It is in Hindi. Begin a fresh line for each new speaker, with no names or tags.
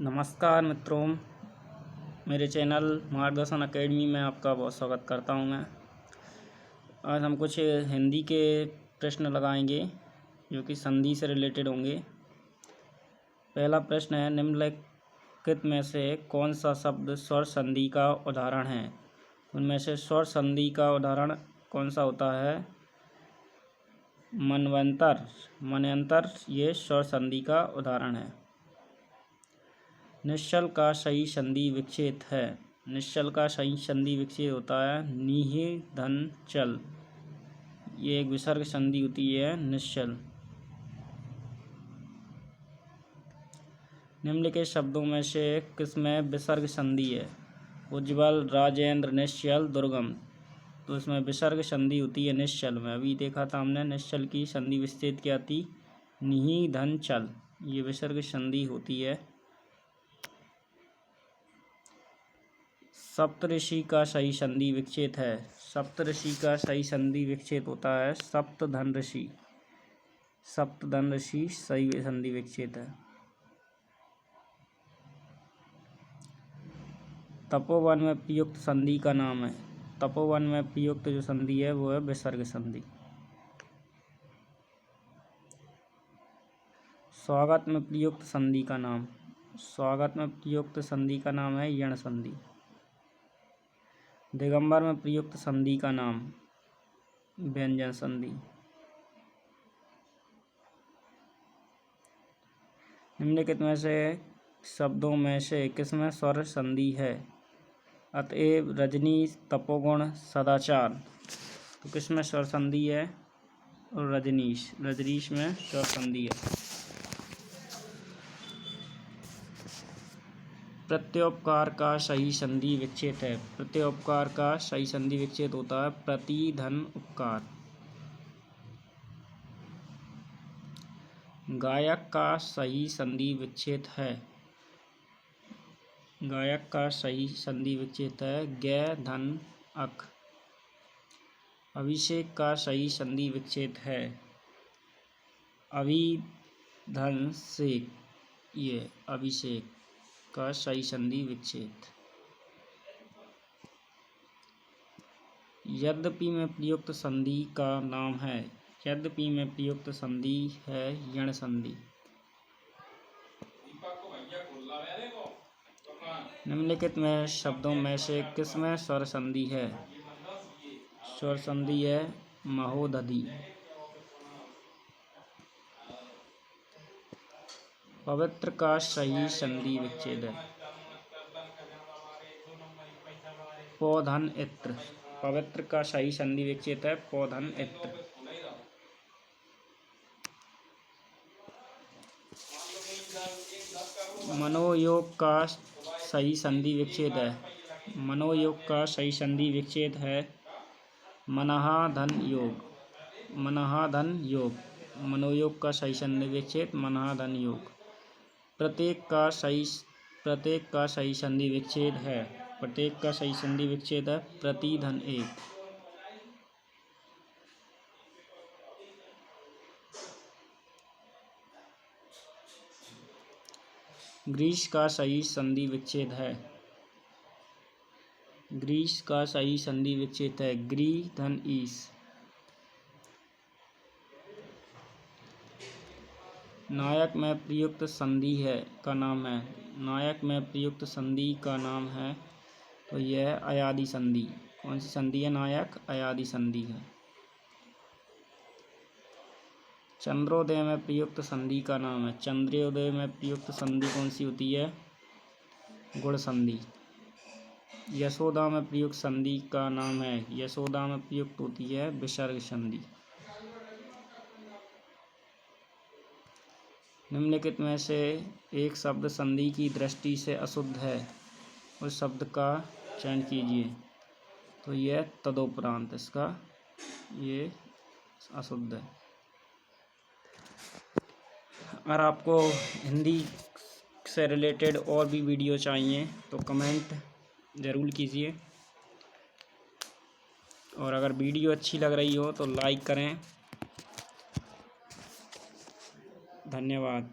नमस्कार मित्रों, मेरे चैनल मार्गदर्शन एकेडमी में आपका बहुत स्वागत करता हूं मैं। आज हम कुछ हिंदी के प्रश्न लगाएंगे जो कि संधि से रिलेटेड होंगे। पहला प्रश्न है, निम्नलिखित में से कौन सा शब्द स्वर संधि का उदाहरण है? उनमें से स्वर संधि का उदाहरण कौन सा होता है? मनवंतर, मनयंत्र ये स्वर संधि का उदाहरण है। निश्चल का सही संधि विच्छेद है। निश्चल का सही संधि विच्छेद होता है नीहि धन चल, ये एक विसर्ग संधि होती है निश्चल। निम्नलिखित शब्दों में से किसमें विसर्ग संधि है? उज्ज्वल, राजेंद्र, निश्चल, दुर्गम। तो इसमें विसर्ग संधि होती है निश्चल में। अभी देखा था हमने निश्चल की संधि विच्छेद क्या थी, नीहि धन चल, ये विसर्ग संधि होती है। सप्तऋषि का सही संधि विच्छेद है। सप्तऋषि का सही संधि विच्छेद होता है सप्तधन ऋषि। सप्तधन ऋषि सही संधि विच्छेद है। तपोवन में प्रयुक्त संधि का नाम है। तपोवन में प्रयुक्त जो संधि है वो है विसर्ग संधि। स्वागत में प्रयुक्त संधि का नाम। स्वागत में प्रयुक्त संधि का नाम है यण संधि। दिगंबर में प्रयुक्त संधि का नाम व्यंजन संधि। निम्नलिखित में से शब्दों में से किसमें स्वर संधि है? अतएव, रजनी, तपोगुण, सदाचार। तो किसमें स्वर संधि है? और रजनीश, रजनीश में स्वर संधि है। प्रत्योपकार का सही संधि विच्छेद है। प्रत्योपकार का सही संधि विच्छेद होता है प्रति धन उपकार। गायक का सही संधि विच्छेद है। गायक का सही संधि विच्छेद है गै धन अक। अभिषेक का सही संधि विच्छेद है अभिधन सेक, ये अभिषेक का सही संधि विच्छेद। यद्यपि में प्रयुक्त संधि का नाम है। यद्यपि में प्रयुक्त संधि है यण संधि। निम्नलिखित में शब्दों में से किसमें स्वर संधि है? स्वर संधि है महोदधि। पवित्र का सही संधि विच्छेद है पौधन इत्र। पवित्र का सही संधि विच्छेद है पौधन इत्र। मनोयोग का सही संधि विच्छेद है। मनोयोग का सही संधि विच्छेद है मनहा धन योग। मनहा धन योग, मनोयोग का सही संधि विच्छेद मनहा धन योग। प्रत्येक का सही संधि विच्छेद है। प्रत्येक का सही संधि विच्छेद है प्रति धन एक। ग्रीस का सही संधि विच्छेद है। ग्रीस का सही संधि विच्छेद है ग्री धन ईस। नायक में प्रयुक्त संधि है का नाम है। नायक में प्रयुक्त संधि का नाम है तो यह अयादि संधि। कौन सी संधि है? नायक अयादि संधि है। चंद्रोदय में प्रयुक्त संधि का नाम है। चंद्रोदय में प्रयुक्त संधि कौन सी होती है? गुण संधि। यशोदा में प्रयुक्त संधि का नाम है। यशोदा में प्रयुक्त होती है विसर्ग संधि। निम्नलिखित में से एक शब्द संधि की दृष्टि से अशुद्ध है, उस शब्द का चयन कीजिए। तो यह तदोपरांत, इसका ये अशुद्ध है। अगर आपको हिंदी से रिलेटेड और भी वीडियो चाहिए तो कमेंट ज़रूर कीजिए, और अगर वीडियो अच्छी लग रही हो तो लाइक करें। धन्यवाद।